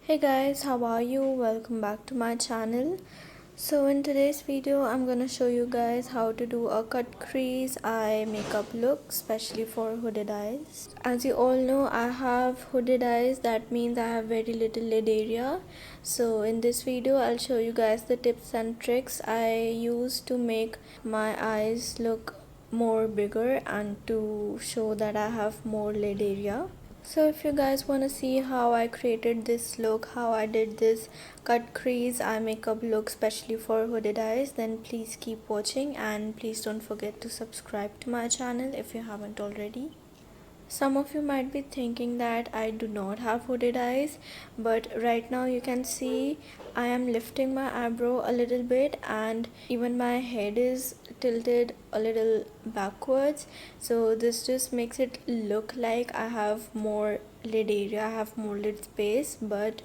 Hey guys, how are you? Welcome back to my channel. So in today's video I'm gonna show you guys how to do a cut crease eye makeup look, especially for hooded eyes. As you all know, I have hooded eyes. That means I have very little lid area. So in this video I'll show you guys the tips and tricks I use to make my eyes look more bigger and to show that I have more lid area. So if you guys want to see how I created this look, how I did this cut crease eye makeup look especially for hooded eyes, then please keep watching and please don't forget to subscribe to my channel if you haven't already. Some of you might be thinking that I do not have hooded eyes, but right now you can see I am lifting my eyebrow a little bit and even my head is tilted a little backwards. So this just makes it look like I have more lid area, I have more lid space, but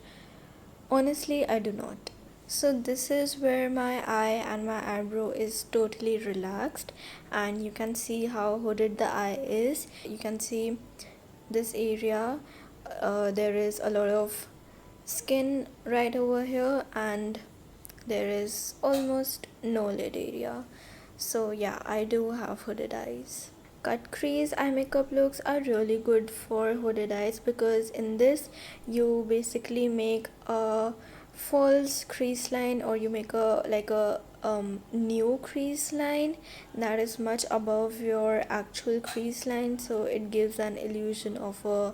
honestly I do not. So this is where my eye and my eyebrow is totally relaxed, and you can see how hooded the eye is. You can see this area, there is a lot of skin right over here and there is almost no lid area. So yeah, I do have hooded eyes. Cut crease eye makeup looks are really good for hooded eyes because in this you basically make a false crease line, or you make a new crease line that is much above your actual crease line, so it gives an illusion of a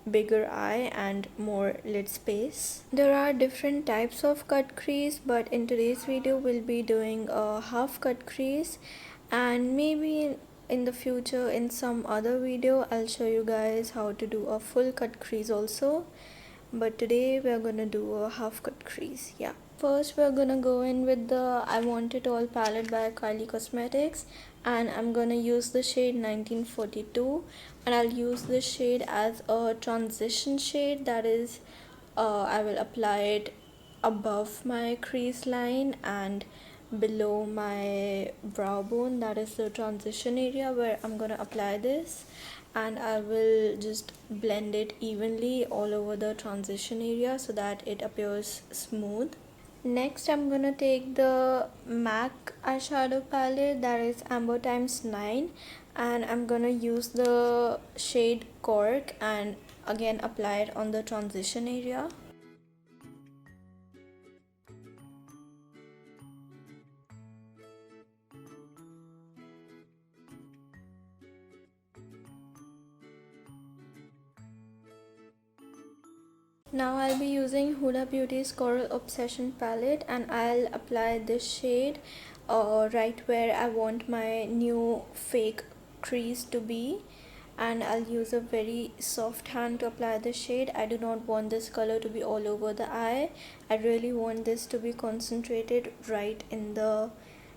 bigger eye and more lid space. There are different types of cut crease, but in today's video we'll be doing a half cut crease, and maybe in the future in some other video I'll show you guys how to do a full cut crease also, but today we're gonna do a half cut crease. Yeah, first we're gonna go in with the I Want It All palette by Kylie Cosmetics, and I'm gonna use the shade 1942, and I'll use this shade as a transition shade. That is, I will apply it above my crease line and below my brow bone. That is the transition area where I'm gonna apply this, and I will just blend it evenly all over the transition area so that it appears smooth. Next I'm gonna take the MAC eyeshadow palette, that is Amber times 9, and I'm gonna use the shade Cork and again apply it on the transition area. Now I'll be using Huda Beauty's Coral Obsession palette, and I'll apply this shade right where I want my new fake crease to be, and I'll use a very soft hand to apply the shade. I do not want this color to be all over the eye. I really want this to be concentrated right in the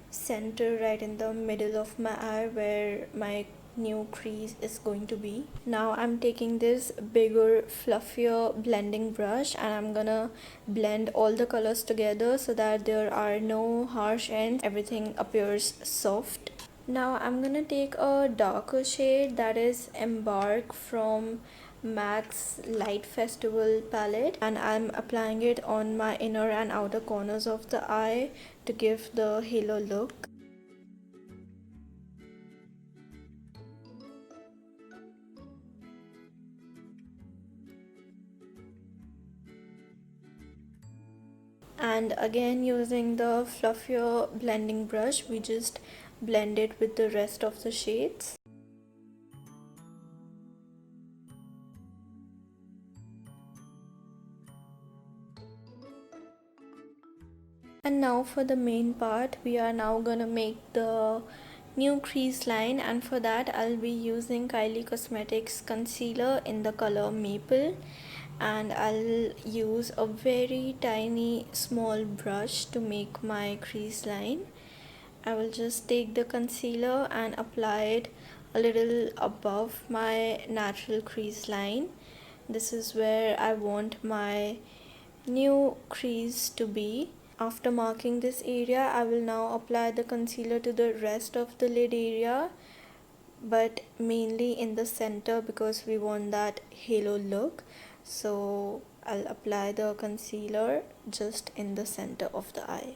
center, right in the middle of my eye where my new crease is going to be. Now I'm taking this bigger fluffier blending brush and I'm gonna blend all the colors together so that there are no harsh ends, everything appears soft. Now I'm gonna take a darker shade, that is Embark from MAC's Light Festival palette, and I'm applying it on my inner and outer corners of the eye to give the halo look. And again, using the fluffier blending brush, we just blend it with the rest of the shades. And now for the main part, we are now gonna make the new crease line, and for that I'll be using Kylie Cosmetics concealer in the color Maple, and I'll use a very tiny small brush to make my crease line. I will just take the concealer and apply it a little above my natural crease line. This is where I want my new crease to be. After marking this area, I will now apply the concealer to the rest of the lid area, but mainly in the center because we want that halo look. So I'll apply the concealer just in the center of the eye.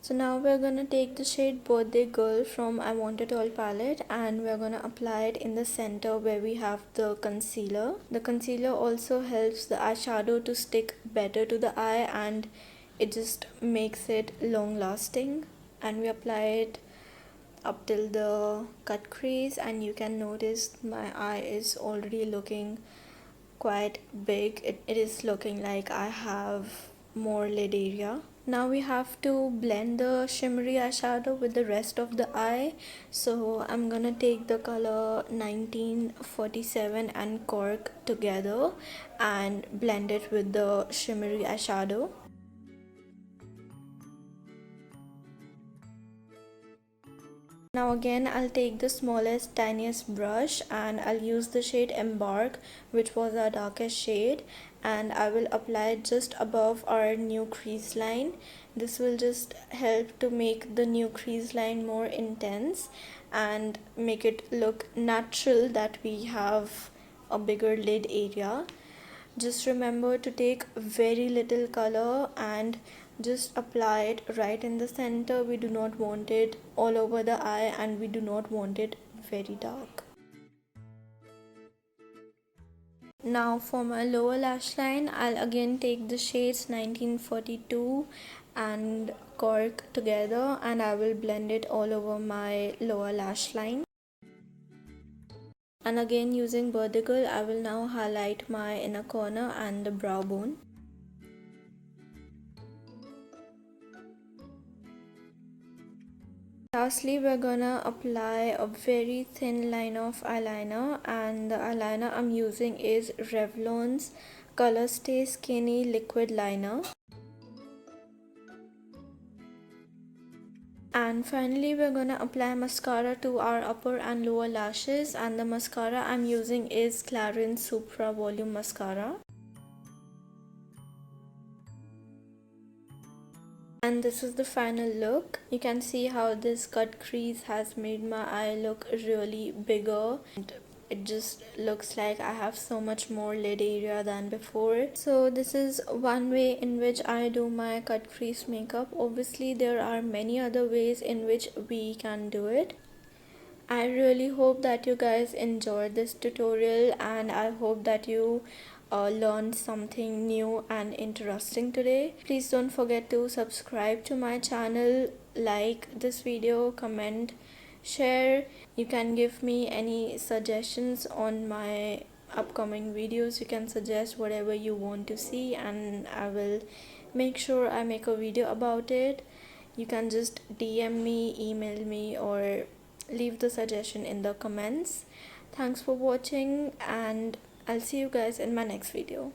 So now we're gonna take the shade Birthday Girl from I Want It All palette, and we're gonna apply it in the center where we have the concealer. The concealer also helps the eyeshadow to stick better to the eye, and it just makes it long lasting. And we apply it up till the cut crease, and you can notice my eye is already looking quite big. It is looking like I have more lid area. Now we have to blend the shimmery eyeshadow with the rest of the eye. So I'm gonna take the color 1947 and Cork together and blend it with the shimmery eyeshadow. Now again I'll take the smallest tiniest brush and I'll use the shade Embark, which was our darkest shade, and I will apply it just above our new crease line. This will just help to make the new crease line more intense and make it look natural that we have a bigger lid area. Just remember to take very little color and just apply it right in the center. We do not want it all over the eye, and we do not want it very dark. Now for my lower lash line, I'll again take the shades 1942 and Cork together, and I will blend it all over my lower lash line. And again using Birthday Girl, I will now highlight my inner corner and the brow bone. Lastly, we're gonna apply a very thin line of eyeliner, and the eyeliner I'm using is Revlon's Color Stay Skinny Liquid Liner. And finally, we're gonna apply mascara to our upper and lower lashes, and the mascara I'm using is Clarins Supra Volume Mascara. And this is the final look. You can see how this cut crease has made my eye look really bigger, and it just looks like I have so much more lid area than before. So this is one way in which I do my cut crease makeup. Obviously there are many other ways in which we can do it. I really hope that you guys enjoyed this tutorial, and I hope that you learned something new and interesting today. Please don't forget to subscribe to my channel, like this video, comment, share. You can give me any suggestions on my upcoming videos. You can suggest whatever you want to see, and I will make sure I make a video about it. You can just DM me, email me, or leave the suggestion in the comments. Thanks for watching, and I'll see you guys in my next video.